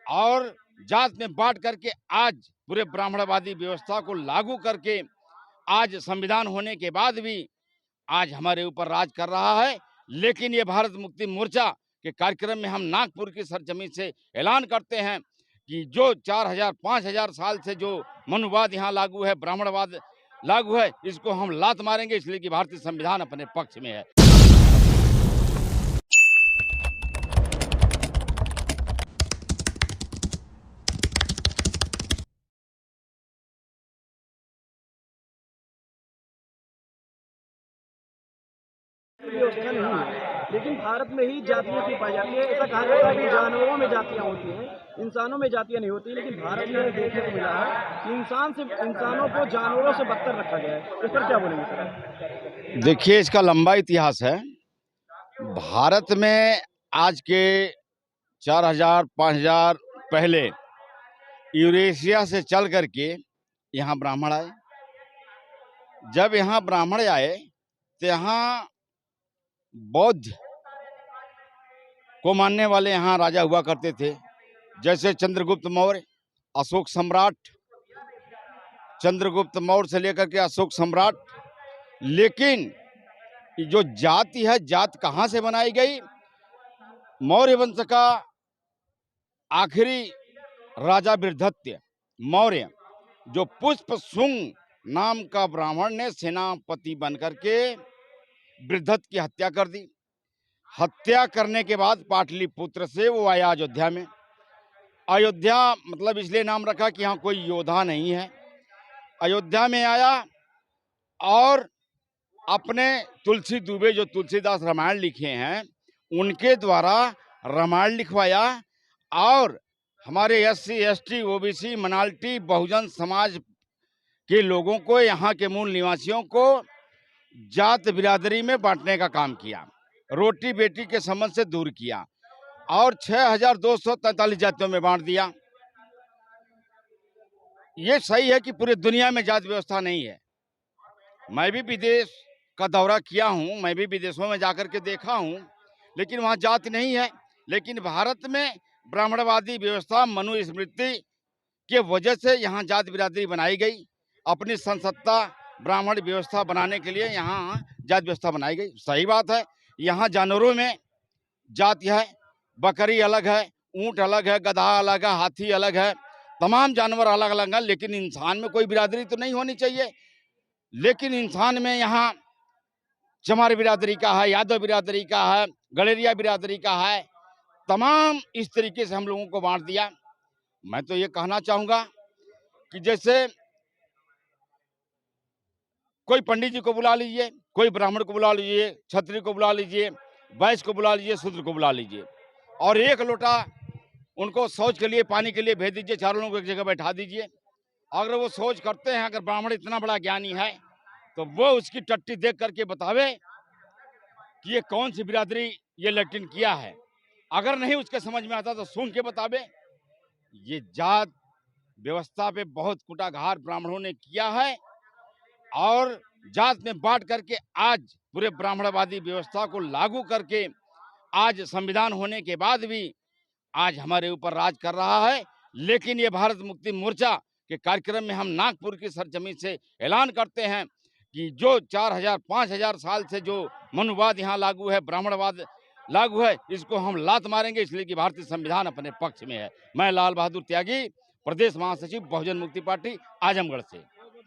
और जात में बांट करके आज पूरे ब्राह्मणवादी व्यवस्था को लागू करके आज संविधान होने के बाद भी आज हमारे ऊपर राज कर रहा है। लेकिन ये भारत मुक्ति मोर्चा के कार्यक्रम में हम नागपुर की सरजमीन से ऐलान करते हैं कि जो 4000 5000 साल से जो मनुवाद यहाँ लागू है, ब्राह्मणवाद लागू है, इसको हम लात मारेंगे, इसलिए कि भारतीय संविधान अपने पक्ष में है। व्यवस्था नहीं है, लेकिन भारत में ही जातियाँ क्यों पाई जाती है? ऐसा कहा जाता है कि जानवरों में जातियाँ होती हैं, इंसानों में जातियाँ नहीं होती, लेकिन भारत में देखने को मिला है कि इंसानों को जानवरों से बदतर रखा गया है। इस पर क्या बोलेंगे सर? देखिए, इसका लंबा इतिहास है। भारत में आज के 4000 5000 पहले यूरेशिया से चल करके यहाँ ब्राह्मण आए। जब यहाँ ब्राह्मण आए तो यहाँ बौद्ध को मानने वाले यहाँ राजा हुआ करते थे, जैसे चंद्रगुप्त मौर्य, अशोक सम्राट, चंद्रगुप्त मौर्य से लेकर के अशोक सम्राट। लेकिन ये जो जाति है, जात कहाँ से बनाई गई? मौर्य वंश का आखिरी राजा बृहदत्य मौर्य, जो पुष्पशुंग नाम का ब्राह्मण ने सेनापति बनकर के बृहदत्त की हत्या कर दी। हत्या करने के बाद पाटलिपुत्र से वो आया अयोध्या में। अयोध्या मतलब इसलिए नाम रखा कि यहाँ कोई योद्धा नहीं है। अयोध्या में आया और अपने तुलसी दुबे, जो तुलसीदास रामायण लिखे हैं, उनके द्वारा रामायण लिखवाया और हमारे SC ST OBC minority Bahujan Samaj के लोगों को, यहाँ के मूल निवासियों को जात बिरादरी में बांटने का काम किया, रोटी बेटी के संबंध से दूर किया और 6243 जातियों में बांट दिया। ये सही है कि पूरी दुनिया में जात व्यवस्था नहीं है। मैं भी विदेश का दौरा किया हूँ, मैं भी विदेशों में जाकर के देखा हूँ, लेकिन वहाँ जाति नहीं है। लेकिन भारत में ब्राह्मणवादी व्यवस्था मनुस्मृति के वजह से यहाँ जात बिरादरी बनाई गई। अपनी संसत्ता ब्राह्मण व्यवस्था बनाने के लिए यहाँ जात व्यवस्था बनाई गई। सही बात है, यहाँ जानवरों में जाति है, बकरी अलग है, ऊंट अलग है, गधा अलग है, हाथी अलग है, तमाम जानवर अलग अलग हैं। लेकिन इंसान में कोई बिरादरी तो नहीं होनी चाहिए। लेकिन इंसान में यहाँ चमार बिरादरी का है, यादव बिरादरी का है, गलेरिया बिरादरी का है, तमाम इस तरीके से हम लोगों को बांट दिया। मैं तो ये कहना चाहूँगा कि जैसे कोई पंडित जी को बुला लीजिए, कोई ब्राह्मण को बुला लीजिए, क्षत्रिय को बुला लीजिए, वैश्य को बुला लीजिए, शूद्र को बुला लीजिए और एक लोटा उनको शौच के लिए, पानी के लिए भेज दीजिए, चारों लोगों को एक जगह बैठा दीजिए। अगर वो सोच करते हैं, अगर ब्राह्मण इतना बड़ा ज्ञानी है तो वो उसकी टट्टी देख करके बतावे कि ये कौन सी बिरादरी ये लैट्रिन किया है। अगर नहीं उसके समझ में आता तो सुन के बतावे। ये जात व्यवस्था पे बहुत कुटाघात ब्राह्मणों ने किया है और जात में बांट करके आज पूरे ब्राह्मणवादी व्यवस्था को लागू करके आज संविधान होने के बाद भी आज हमारे ऊपर राज कर रहा है। लेकिन ये भारत मुक्ति मोर्चा के कार्यक्रम में हम नागपुर की सरजमीन से ऐलान करते हैं कि जो 4000 5000 साल से जो मनुवाद यहाँ लागू है, ब्राह्मणवाद लागू है, इसको हम लात मारेंगे, इसलिए कि भारतीय संविधान अपने पक्ष में है। मैं लाल बहादुर त्यागी, प्रदेश महासचिव बहुजन मुक्ति पार्टी, आजमगढ़ से।